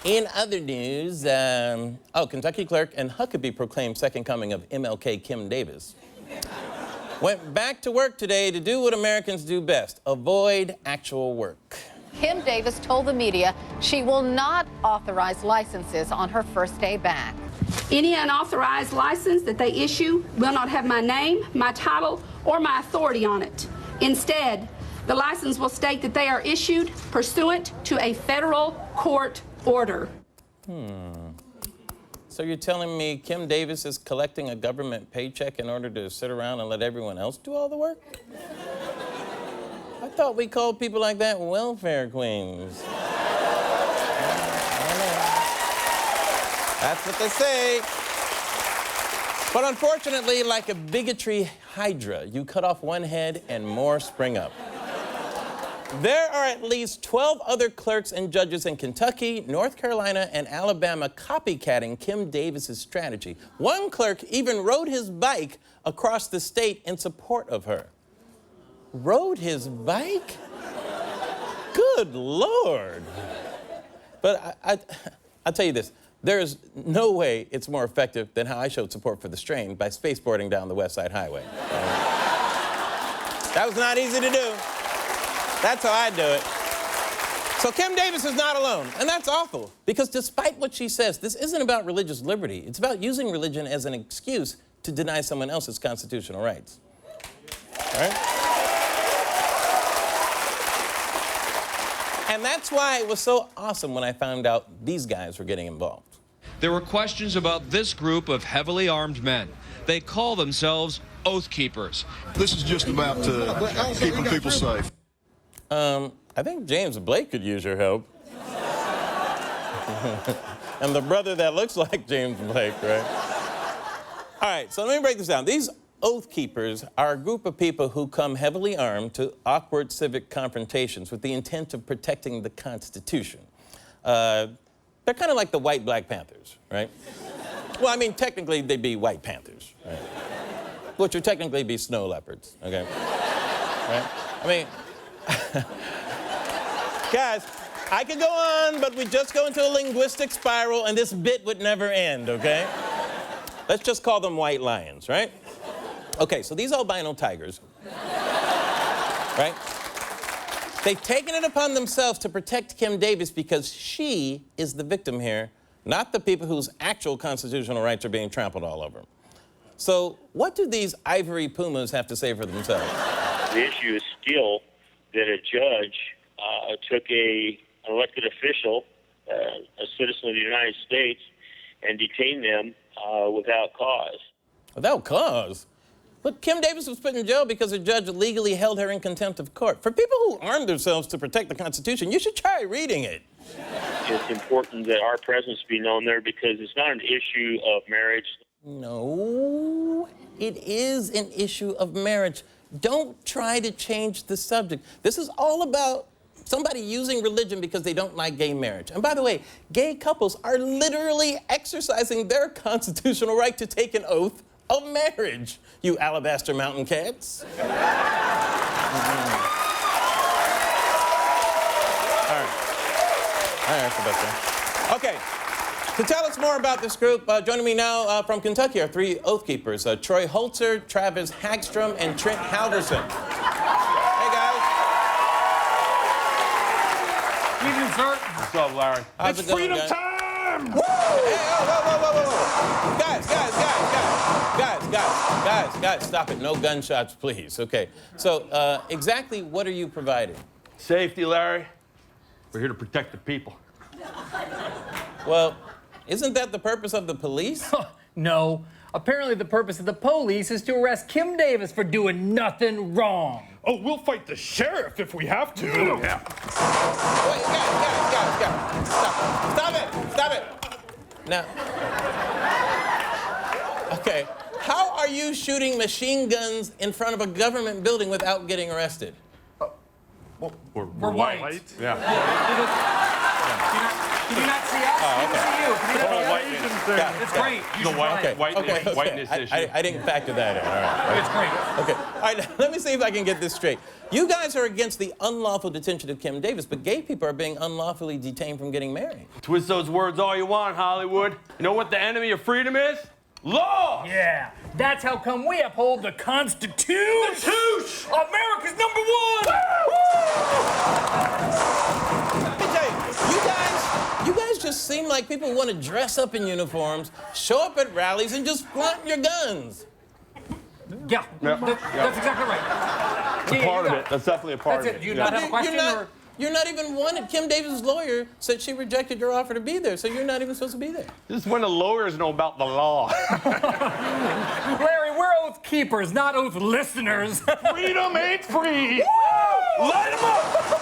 In other news, Kentucky clerk and Huckabee proclaimed second coming of MLK Kim Davis went back to work today to do what Americans do best, avoid actual work. Kim Davis told the media she will not authorize licenses on her first day back. Any unauthorized license that they issue will not have my name, my title, or my authority on it. Instead, the license will state that they are issued pursuant to a federal court order. So you're telling me Kim Davis is collecting a government paycheck in order to sit around and let everyone else do all the work? I thought we called people like that welfare queens. That's what they say. But unfortunately, like a bigotry hydra, you cut off one head and more spring up. There are at least 12 other clerks and judges in Kentucky, North Carolina, and Alabama copycatting Kim Davis's strategy. One clerk even rode his bike across the state in support of her. Rode his bike? Good Lord. But I'll tell you this. There is no way it's more effective than how I showed support for the strain by spaceboarding down the West Side Highway. That was not easy to do. That's how I do it. So Kim Davis is not alone, and that's awful, because despite what she says, this isn't about religious liberty. It's about using religion as an excuse to deny someone else's constitutional rights. All right? And that's why it was so awesome when I found out these guys were getting involved. There were questions about this group of heavily armed men. They call themselves Oath Keepers. This is just about keeping people safe. I think James Blake could use your help. And the brother that looks like James Blake, right? All right, so let me break this down. These Oath Keepers are a group of people who come heavily armed to awkward civic confrontations with the intent of protecting the Constitution. They're kind of like the white Black Panthers, right? Well, I mean, technically, they'd be white panthers, right? Which would technically be snow leopards, okay? Right? I mean, guys, I could go on, but we just go into a linguistic spiral, and this bit would never end, okay? Let's just call them white lions, right? Okay, so these albino tigers, right? They've taken it upon themselves to protect Kim Davis because she is the victim here, not the people whose actual constitutional rights are being trampled all over. So what do these ivory pumas have to say for themselves? The issue is still that a judge took an elected official, a citizen of the United States, and detained them without cause. Without cause? Look, Kim Davis was put in jail because a judge illegally held her in contempt of court. For people who armed themselves to protect the Constitution, you should try reading it. It's important that our presence be known there because it's not an issue of marriage. No, it is an issue of marriage. Don't try to change the subject. This is all about somebody using religion because they don't like gay marriage. And by the way, gay couples are literally exercising their constitutional right to take an oath of marriage, you alabaster mountain cats. All right, Sebastian. Okay, to tell us more about this group, joining me now from Kentucky are three Oath Keepers, Troy Holzer, Travis Hagstrom, and Trent Halverson. Hey, guys. Evening, sir. What's up, Larry? How's It's it going, freedom guys? time! Woo! Hey, whoa. Guys, stop it. No gunshots, please. Okay, so exactly what are you providing? Safety, Larry. We're here to protect the people. Well, isn't that the purpose of the police? No. Apparently the purpose of the police is to arrest Kim Davis for doing nothing wrong. Oh, we'll fight the sheriff if we have to. Yeah. Wait, guys. Stop it. Now, okay, how are you shooting machine guns in front of a government building without getting arrested? Well, we're white. Yeah. Can you not see us? Oh, okay. See you. Can you not Total see us? whiteness thing. It's great. You should try it. Whiteness issue. I didn't factor that in. All right. It's great. Okay. All right, let me see if I can get this straight. You guys are against the unlawful detention of Kim Davis, but gay people are being unlawfully detained from getting married. Twist those words all you want, Hollywood. You know what the enemy of freedom is? Law! Yeah, that's how come we uphold the Constitution. America's #1. Let me tell you guys just seem like people who want to dress up in uniforms, show up at rallies, and just flaunt your guns. Yeah, that's exactly right. Part of it. That's definitely a part of it. Do you not have a question? You're not even wanted. Kim Davis' lawyer said she rejected your offer to be there, so you're not even supposed to be there. This is when the lawyers know about the law. Larry, we're oath keepers, not oath listeners. Freedom ain't free. Light 'em up.